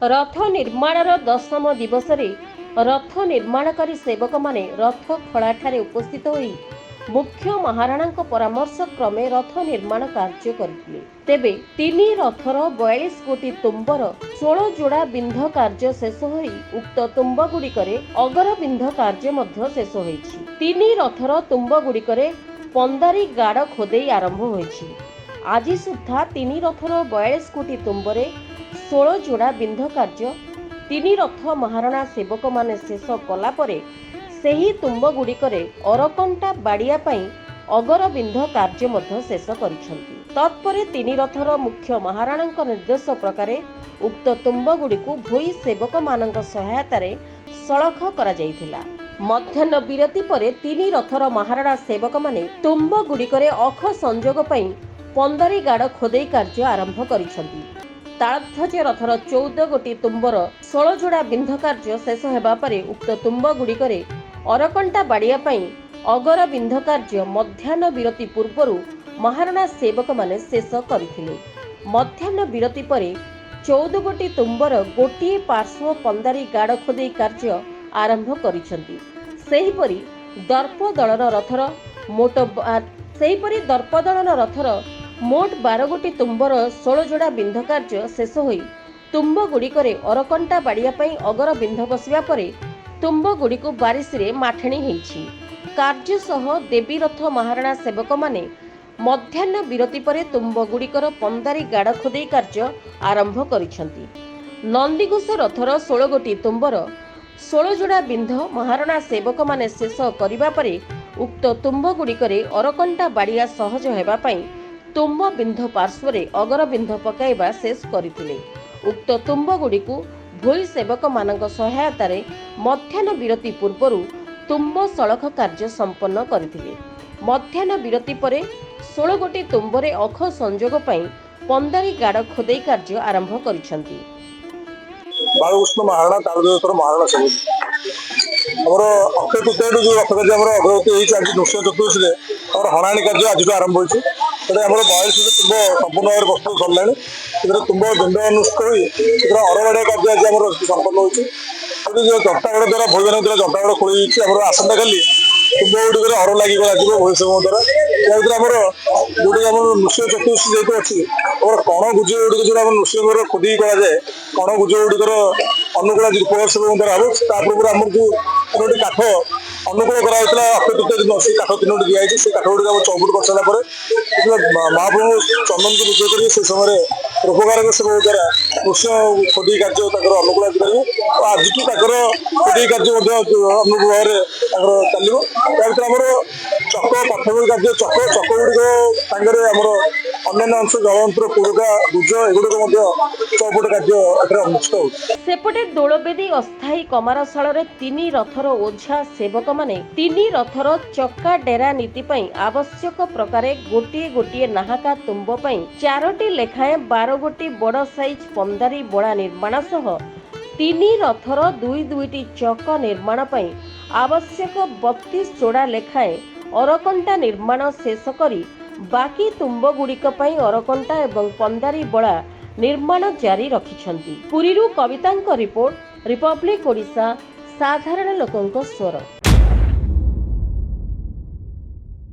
रथ निर्माणर दशम दिवस रथ निर्माणकारी सेवक माने रथ खଳାଠାରେ उपस्थित होई मुख्य महाराणा परामर्श क्रमे रथ निर्माण कार्य करथिले। तेबे तीन रथर 42 कोटी तुम्बर 16 जोड़ा बिंध कार्य शेष होई उक्त तुम्ब गुड़िकरे अगर बिंध कार्य मध्य शेष होईछि। तीन रथर तुम्ब गुड़िकरे पंदारी गाड़ खोदेई आरंभ होईछि। आज सुद्धा तीन रथर 42 कोटी तुम्बरे 16 जोड़ा बिंध कार्य तीन रथ महाराणा सेवक माने शेष कला परे सेही तुम्ब गुड़िकरे अरकंटा बाड़िया पई अगर बिंध कार्य मध्य शेष करिसंती। तत्परे तीन रथर मुख्य महाराणा निर्देश प्रकार उक्त तुम्ब गुड़िकु भोई सेवक मानक सहायतारे सळख करा जायथिला। मध्याह्न विरति परे तीन रथर महाराणा सेवक माने तुम्ब गुड़िकरे अख संजोग पई पंदारी गाड़ खोदेई कार्य आरंभ करिसंती। तालध्वज रथर 14 गोटी तुम्बर 16 जोड़ा बिंध कार्य शेष हेबा परे उक्त तुम्ब गुड़िकरे अरकंटा बाड़िया पई अगर बिंध कार्य मध्याह्न विरति पूर्वरु महाराणा सेवक माने शेष करथिले। मध्याह्न विरति परे 14 गोटी तुम्बर गोटिए पार्श्व पंदारी गाड़ खोदेई कार्य आरंभ करिसंती। सेहिपरि दर्पदलन रथर मोट 12 गोटी तुम्बर 16 जोड़ा बिंध कार्य शेष होई तुम्ब गुड़िकरे अरकंटा बाड़िया पई अगर बिंध बसिबा परे तुम्ब गुड़िकु बारिश रे माठणी हेछि। कार्य सह देवी रथ महाराणा सेवक माने मध्याह्न विरति परे तुम्ब गुड़िकर पंदारी गाड़ खोदेई कार्य आरंभ करिसंती। नंदीघोष रथर 16 गोटी तुम्बर 16 जोड़ा बिंध महाराणा सेवक माने शेष करिबा परे उक्त तुम्ब गुड़िकरे अरकंटा बाड़िया सहज हेबा पई तुम्ब बिंध पार्श्वरे अगर बिंध पकाइबा शेष करथिले। उक्त तुम्ब गुड़िकु भोई सेवक मानक सहायतारे मध्याह्न विरति पूर्वरु तुम्ब सळख कार्य संपन्न करथिले। मध्याह्न विरति परे 16 गोटी तुम्बरे अख संजोग पई पंदारी गाड़ खोदेई कार्य आरंभ करिसंती। बालकृष्ण महाराणा तालध्वज महाराणा सेवक हमर अक्षय तृतीय जो रथ कार्य अग्रगति होती आज नृसिंह चतुर्दशी हणाणी कार्य आज आरंभ होती। आम 42 तुम्ब संपूर्ण भाव प्रस्तुत सरला तुम्ब बिंद अनुष्ठित अरबाड़िया कार्य आज आम संपन्न होती। जटागड़ द्वारा भोजन द्वारा जटागड़ खोली आसंता काली तुम्ब गुड़िक अर लगे भोईसेव द्वारा जो नृसिंह चतुर्दशी जेहतु अच्छी कण गुज गुड़िक जो नृसिंह खोदी कराए कण गुज गुड़िकर अनुकूल रूपसेव द्वारा हम पूर्व आमको काठ अनुकूल कराइला अक्षय तृतीय दिन से काठ 3टी दिखाई से काठ गुड़िक चौबुट कर सारापर महाप्रभु चंदन को विजय करेंगे से समय रोपकार सेवा द्वारा नृसिंह खोदी कार्य अनुकूल आज आज खोदी कार्य अनुकूल भाव चलो आम चक प्राथमिक कार्य चक गुड़िक सागर आम अन्य अंश जलयंत्र पुरुका गुज एगुड़िक चौपट कार्य अनुष्ठित हो। सेपटे दोलबेदी अस्थायी कमारशाल तीन रथर ओझा सेवक माने तीन रथर चक्का डेरा नीति पई आवश्यक प्रकारे गोटिए गोटिए नाहाका तुम्ब पई 4टी लेखाएं 12 गोटी बड़ साइज पंदारी बड़ा निर्माण सह तीन रथर 2-2टी चक निर्माण पई आवश्यक 32 जोड़ा लेखाएं अरकंटा निर्माण शेष करी बाकी तुम्ब गुड़िक पई अरकंटा एवं पंदारी बड़ा निर्माण जारी रखिछंती। पुरीरू कवितांक रिपोर्ट रिपब्लिक ओडिशा साधारण लोकंक स्वर।